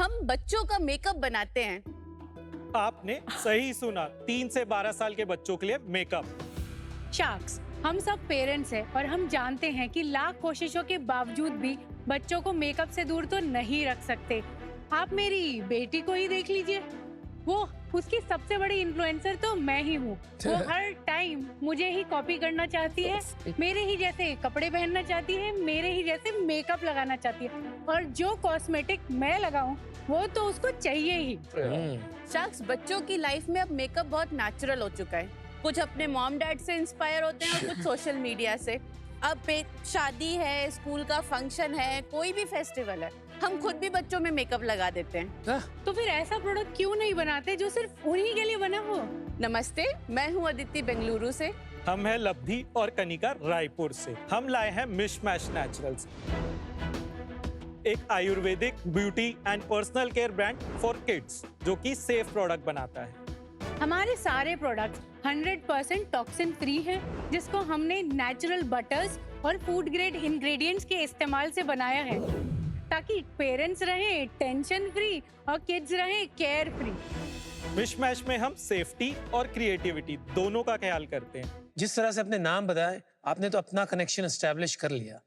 हम बच्चों का मेकअप बनाते हैं। आपने सही सुना, 3 से 12 साल के बच्चों के लिए मेकअप। शार्क्स, हम सब पेरेंट्स हैं और हम जानते हैं कि लाख कोशिशों के बावजूद भी बच्चों को मेकअप से दूर तो नहीं रख सकते। आप मेरी बेटी को ही देख लीजिए, वो उसकी सबसे बड़ी इन्फ्लुएंसर तो मैं ही हूँ। वो हर टाइम मुझे ही कॉपी करना चाहती है, मेरे ही जैसे कपड़े पहनना चाहती है, मेरे ही जैसे मेकअप लगाना चाहती है, और जो कॉस्मेटिक मैं लगाऊं वो तो उसको चाहिए ही। शख्स, बच्चों की लाइफ में अब मेकअप बहुत नेचुरल हो चुका है। कुछ अपने मॉम डैड से इंस्पायर होते हैं और कुछ सोशल मीडिया से। अब एक शादी है, स्कूल का फंक्शन है, कोई भी फेस्टिवल है, हम खुद भी बच्चों में मेकअप लगा देते हैं। तो फिर ऐसा प्रोडक्ट क्यों नहीं बनाते जो सिर्फ उन्हीं के लिए बना हो? नमस्ते, मैं हूँ अदिति बेंगलुरु से। हम हैं लब्धि और कनिका रायपुर से। हम लाए हैं मिशमैश नेचुरल्स, एक Ayurvedic beauty and personal care brand for kids जो कि सेफ प्रोडक्ट बनाता है। हमारे सारे प्रोडक्ट्स 100% टॉक्सिन फ्री हैं, जिसको हमने नेचुरल बटर्स और फूड ग्रेड इंग्रेडिएंट्स के इस्तेमाल से बनाया है, ताकि पेरेंट्स रहें टेंशन फ्री और किड्स रहें केयर फ्री। मिशमैश में हम सेफ्टी और क्रिएटिविटी दोनों का ख्याल करते हैं। जिस तरह से अपने नाम बताए, आपने तो अपना कनेक्शन एस्टेब्लिश कर लिया,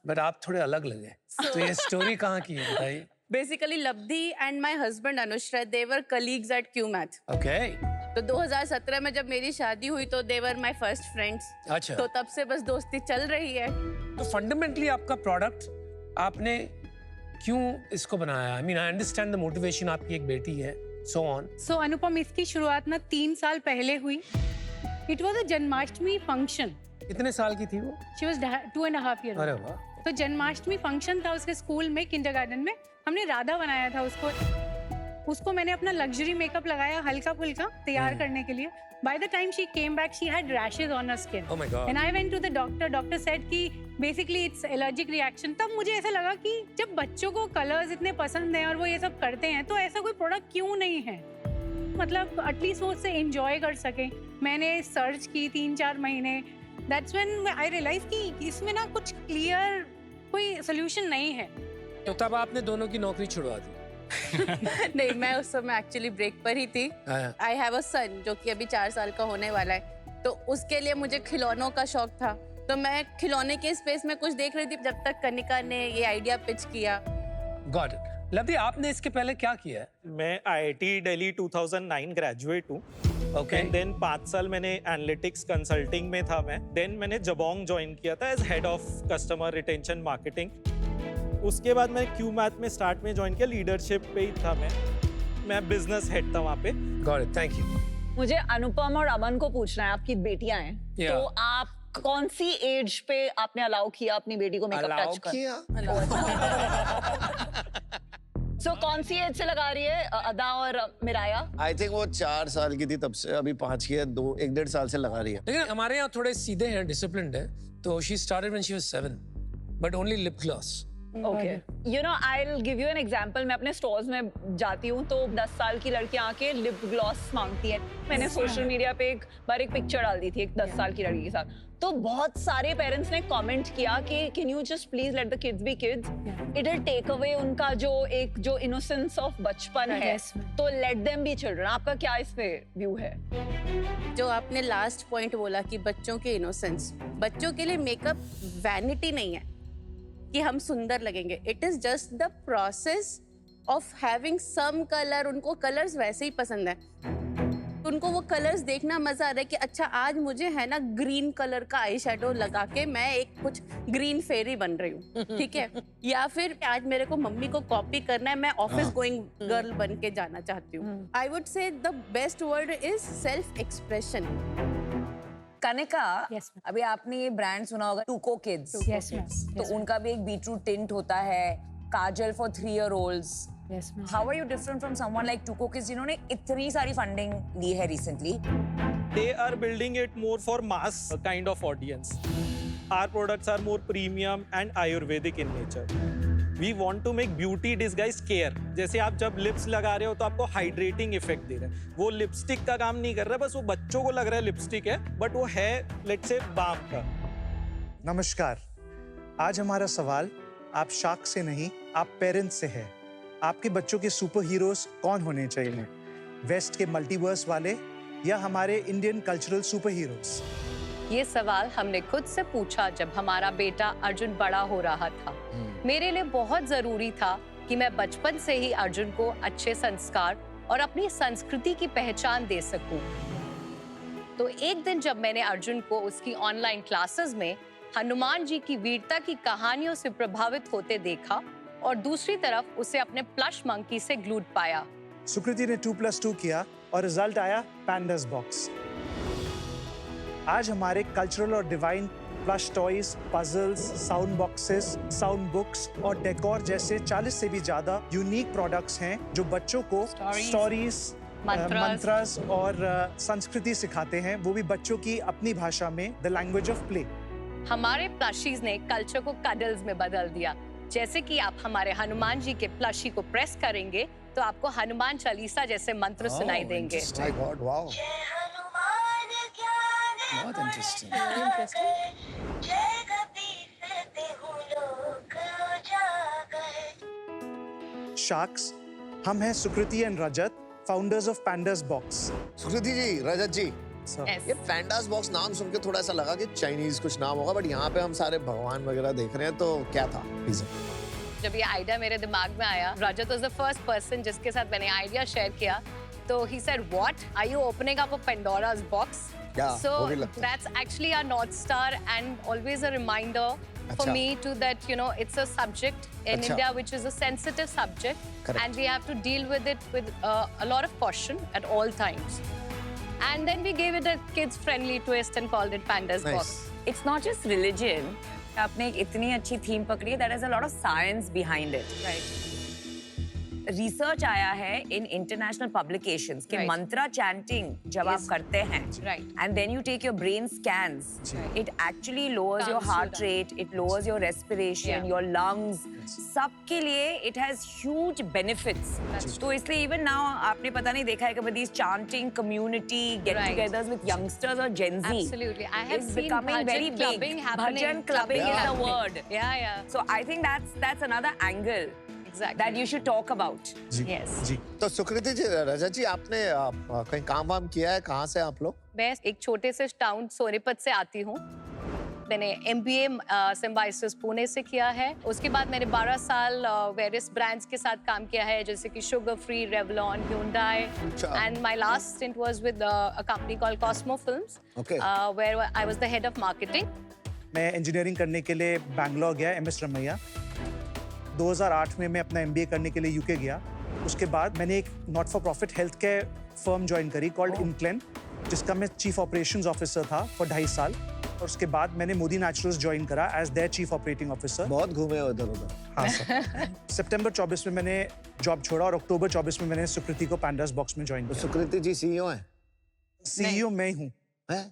बट आप थोड़े अलग लगे। तो ये स्टोरी कहाँ की है बताइए? Basically Labdhi and my husband Anushrut, they were colleagues at Cuemath. Okay. तो 2017 में जब मेरी शादी हुई तो they were my first friends. अच्छा। तो तब से बस दोस्ती चल रही है। तो फंडामेंटली आपका प्रोडक्ट आपने क्यों इसको बनाया? I mean I understand the motivation, आपकी एक बेटी है, सो ऑन। सो अनुपम, इसकी शुरुआत ना 3 साल पहले हुई। It was a Janmashtami function. कितने साल की थी वो? शी वाज 2.5 years अरे old। वाह। तो जन्माष्टमी फंक्शन था उसके स्कूल में, किंडरगार्टन में। हमने राधा बनाया था उसको मैंने अपना लग्जरी मेकअप लगाया, हल्का फुल्का तैयार करने के लिए। By the time she came back, she had rashes on her skin. Oh my God. And I went to the doctor. Doctor said कि basically it's allergic reaction. तब मुझे ऐसा लगा कि जब बच्चों को कलर्स इतने पसंद हैं और वो ये सब करते हैं, तो ऐसा कोई प्रोडक्ट क्यों नहीं है? मतलब एटलीस्ट वो उससे एंजॉय कर सके। मैंने सर्च की 3-4 महीने। That's when I realized कि इसमें ना कुछ क्लियर कोई सोल्यूशन नहीं है। तो तब आपने दोनों की नौकरी छुड़वा दी? नहीं, मैं उस समय एक्चुअली ब्रेक पर ही थी। आई हैव अ सन जो कि अभी 4 साल का होने वाला है, तो उसके लिए मुझे खिलौनों का शौक था। तो मैं खिलौने के स्पेस में कुछ देख रही थी जब तक कनिका ने ये आइडिया पिच किया। Got it. लब्धि, आपने इसके पहले क्या किया है? मैं IIT दिल्ली 2009 ग्रेजुएट हूँ। ओके। देन 5 साल मैंने एनालिटिक्स कंसल्टिंग में था मैं। देन मैंने जबोंग ज्वाइन किया था as head of customer retention marketing. उसके बाद मैं क्यूमैथ में स्टार्ट में ज्वाइन किया, लीडरशिप पे ही था मैं बिजनेस हेड था वहाँ पे। Got it, thank you. मुझे अनुपम और अमन को पूछना है, आपकी बेटियां हैं, Yeah. तो आप कौन सी एज पे आपने अलाउ किया अपनी बेटी को मेकअप अलाउ टच कर? किया? सो कौन सी एज से लगा रही है अदा और मिराया? आई थिंक वो 4 साल की थी तब से, अभी 5 की है, 1-1.5 साल से लगा रही है। लेकिन हमारे यहाँ थोड़े सीधे हैं, डिसिप्लिन्ड है। तो she started when she was 7, but only lip gloss. Okay, you know I will give you an example. मैं अपने स्टोर्स में जाती हूँ तो 10 साल की लड़कियां आके लिप ग्लॉस मांगती है। मैंने सोशल मीडिया पे एक बार एक पिक्चर डाल दी थी एक 10 साल की लड़की के साथ, तो बहुत सारे पेरेंट्स ने कमेंट किया कि can you just please let the kids be kids, it will take away उनका जो इनोसेंस ऑफ बचपन है, तो लेट देम बी चिल्ड्रन। आपका क्या इस पे व्यू है? जो आपने लास्ट पॉइंट बोला कि बच्चों के इनोसेंस, बच्चों के लिए मेकअप वैनिटी नहीं है कि हम सुंदर लगेंगे। It is just the process of having some colour. उनको कलर्स वैसे ही पसंद है, उनको वो कलर्स देखना मजा आ रहा है कि अच्छा आज मुझे है ना ग्रीन कलर का आई शेडो लगा के मैं एक कुछ ग्रीन फेरी बन रही हूँ, ठीक है। या फिर आज मेरे को मम्मी को कॉपी करना है, मैं ऑफिस गोइंग गर्ल बन के जाना चाहती हूँ। I would say the best word is self expression. Kanika, Yes, ma'am. अभी आपने ये ब्रांड सुना होगा टूको किड्स। Yes, ma'am. तो Yes, उनका भी एक बीटरूट टिंट होता है, kajal for 3-year-olds। Yes, ma'am. How are you different from someone like टूको किड्स जिन्होंने इतनी सारी फंडिंग ली है recently? They are building it more for mass kind of audience. Our products are more premium and Ayurvedic in nature. We want to make beauty disguise care. जैसे आप जब lips लगा रहे हो तो आपको हाइड्रेटिंग इफेक्ट दे रहा है, वो लिपस्टिक का काम नहीं कर रहा है, बस वो बच्चों को लग रहा है लिपस्टिक है, बट वो है लेट्स से बाम का। नमस्कार, आज हमारा सवाल आप शार्क से नहीं, आप पेरेंट्स से है। आपके बच्चों के सुपर हीरोज कौन होने चाहिए? वेस्ट के मल्टीवर्स वाले या हमारे इंडियन कल्चरल सुपर हीरोज? ये सवाल हमने खुद से पूछा जब हमारा बेटा अर्जुन बड़ा हो रहा था। मेरे लिए बहुत जरूरी था कि मैं बचपन से ही अर्जुन को अच्छे संस्कार और अपनी संस्कृति की पहचान दे सकूं। तो एक दिन जब मैंने अर्जुन को उसकी ऑनलाइन क्लासेस में हनुमान जी की वीरता की कहानियों से प्रभावित होते देखा और दूसरी तरफ उसे अपने प्लश मंकी से ग्लूड पाया। सुकृति ने 2+2 किया और रिजल्ट आया पैंडास बॉक्स। आज हमारे कल्चरल और divine plush toys, puzzles, sound boxes, sound books और डेकोर जैसे 40 से भी ज्यादा यूनिक प्रोडक्ट्स हैं जो बच्चों को स्टोरीज, मंत्रस और संस्कृति सिखाते हैं, वो भी बच्चों की अपनी भाषा में, द लैंग्वेज ऑफ प्ले। हमारे प्लशीज ने कल्चर को कडल्स में बदल दिया। जैसे कि आप हमारे हनुमान जी के प्लशी को प्रेस करेंगे तो आपको हनुमान चालीसा जैसे मंत्र सुनाई देंगे। माय गॉड, वाओ, बहुत इंटरेस्टिंग। शार्क्स, हम हैं Sukriti and Rajat, founders of Pandas Box. Sukriti ji, Rajat ji, Yes. ये पैंडास बॉक्स नाम सुन के थोड़ा ऐसा लगा कि चाइनीज कुछ नाम होगा, बट यहाँ पे हम सारे भगवान वगैरह देख रहे हैं, तो क्या था? जब ये आइडिया मेरे दिमाग में आया, Rajat was the first person जिसके साथ मैंने आइडिया शेयर किया। तो he said, what are you opening up a Pandora's box? Yeah, So वो भी लगता है। that's actually our North Star and always a reminder for अच्छा। me to that, you know, it's a subject in अच्छा। India which is a sensitive subject. Correct। And we have to deal with it with a lot of caution at all times. And then we gave it a kids-friendly twist and called it Panda's Nice। Box. It's not just religion. आपने एक इतनी अच्छी theme पकड़ी है, that has a lot of science behind it. Right. Research आया है in international publications कि Right। मंत्रा chanting जब आप Yes। करते हैं Right। and then you take your brain scans, it actually lowers your Calms you heart down। rate, it lowers your respiration, Yeah। your lungs, सबके लिए it has huge benefits। तो इसलिए even now आपने पता नहीं देखा है कभी these chanting community get-togethers with youngsters or Gen Z Absolutely. I have is seen becoming bhajan very big. clubbing happening. Bhajan clubbing is the happening. word. Yeah, yeah. So I think that's another angle Exactly. that you should talk about. Ji, Yes. जी। तो सुकृति जी, रजत जी, आपने कहीं काम वाम किया है? कहाँ से आप लोग? मैं एक छोटे से टाउन सोनीपत से आती हूँ। मैंने MBA सिम्बायोसिस पुणे से किया है। उसके बाद मैंने 12 साल वेरियस ब्रांड्स के साथ काम किया है, जैसे कि sugar free, Revlon, Hyundai, and my last stint was with a company called Cosmo Films, Okay। where I was the head of marketing. मैं इंजीनियरिंग करने के लिए बैंगलोर गया, MS रमैया। 2008 में मैं अपना MBA करने के लिए UK गया। उसके बाद मैंने एक not for profit health care firm join करी कॉल्ड इनक्लेन, जिसका मैं चीफ ऑपरेशंस ऑफिसर था फॉर 2.5 साल। और उसके बाद मैंने मोदी नेचुरल्स ज्वाइन करा as their chief operating officer. बहुत घूमे हो इधर उधर। हाँ सर। सितंबर 24 में मैंने जॉब छोड़ा और अक्टूबर 24 में मैंने सुकृति को पैंडास बॉक्स में ज्वाइन तो किया। सुकृति जी CEO हैं? CEO मैं हूँ। हैं?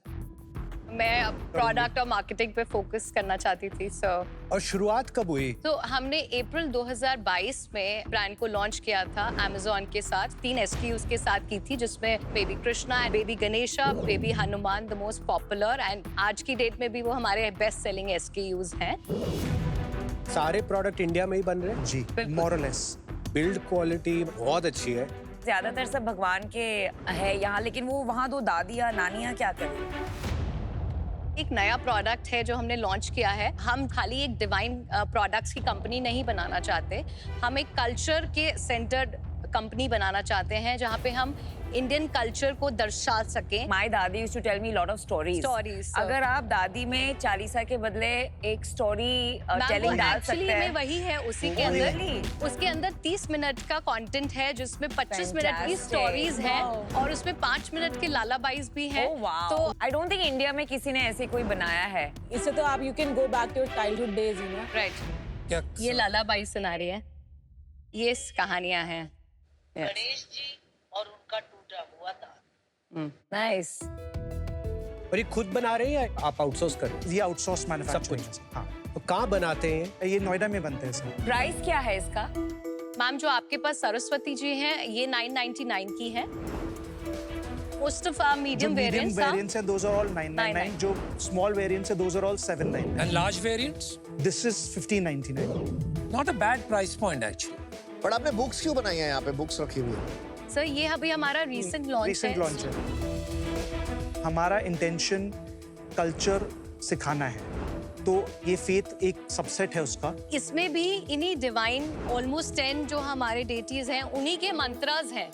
मैं प्रोडक्ट और मार्केटिंग पे फोकस करना चाहती थी। सो और शुरुआत कब हुई? तो हमने अप्रैल 2022 में ब्रांड को लॉन्च किया था Amazon के साथ। 3 SKUs के साथ की थी, जिसमें baby Krishna, baby Ganesha, baby Hanuman, the most popular, and आज की डेट में भी वो हमारे बेस्ट सेलिंग SKUs हैं। सारे प्रोडक्ट इंडिया में ही बन रहे हैं? जी, मोरलेस। बिल्ड क्वालिटी बहुत अच्छी है। ज्यादातर सब भगवान के है यहाँ, लेकिन वो वहाँ 2 दादियाँ नानियाँ क्या करें? एक नया प्रोडक्ट है जो हमने लॉन्च किया है। हम खाली एक डिवाइन प्रोडक्ट्स की कंपनी नहीं बनाना चाहते, हम एक कल्चर के सेंटर्ड कंपनी बनाना चाहते हैं जहाँ पे हम इंडियन कल्चर को दर्शा सकें। My दादी used to tell me a lot of stories. Stories, so- अगर आप दादी में चालीसा के बदले एक स्टोरी टेलिंग डाल सकते में हैं। वही है, उसी के अंदर उसके अंदर 30 मिनट का कंटेंट है, जिसमें 25 मिनट की Fantastic. स्टोरीज हैं और उसमें 5 मिनट के लालाबाईज भी हैं। Oh, wow. तो I don't think इंडिया में किसी ने ऐसे कोई बनाया है। इससे तो आप you can go back to your childhood days, you know. Right, क्या ये लालाबाई सुना रही है, ये कहानियां हैं। गणेश जी और उनका टूटा हुआ तार। नाइस। और ये खुद बना रहे हैं या आप आउटसोर्स कर रहे हैं? ये आउटसोर्स मैन्युफैक्चरिंग कुछ? है। हाँ, तो कहाँ बनाते हैं? ये नोएडा में बनते हैं सर। प्राइस क्या है इसका? मैम, जो आपके पास सरस्वती जी हैं, ये 999 की है। मोस्ट ऑफ आवर जो मीडियम मीडियम वेरिएंट्स वेरिएंट्स है those are all 999, जो स्मॉल वेरिएंट्स है those are all 799। And large variants? This is 1599। Not a bad price point actually. But आपने बुक्स क्यों बनाई है यहाँ पे? बुक्स रखी हुई है। सर ये अभी हमारा रीसेंट लॉन्च रिसेंट है। लॉन्च है। हमारा इंटेंशन कल्चर सिखाना है, तो ये फेथ एक सबसेट है उसका। इसमें भी इन्हीं डिवाइन ऑलमोस्ट 10 जो हमारे डेटीज हैं उन्हीं के मंत्रास हैं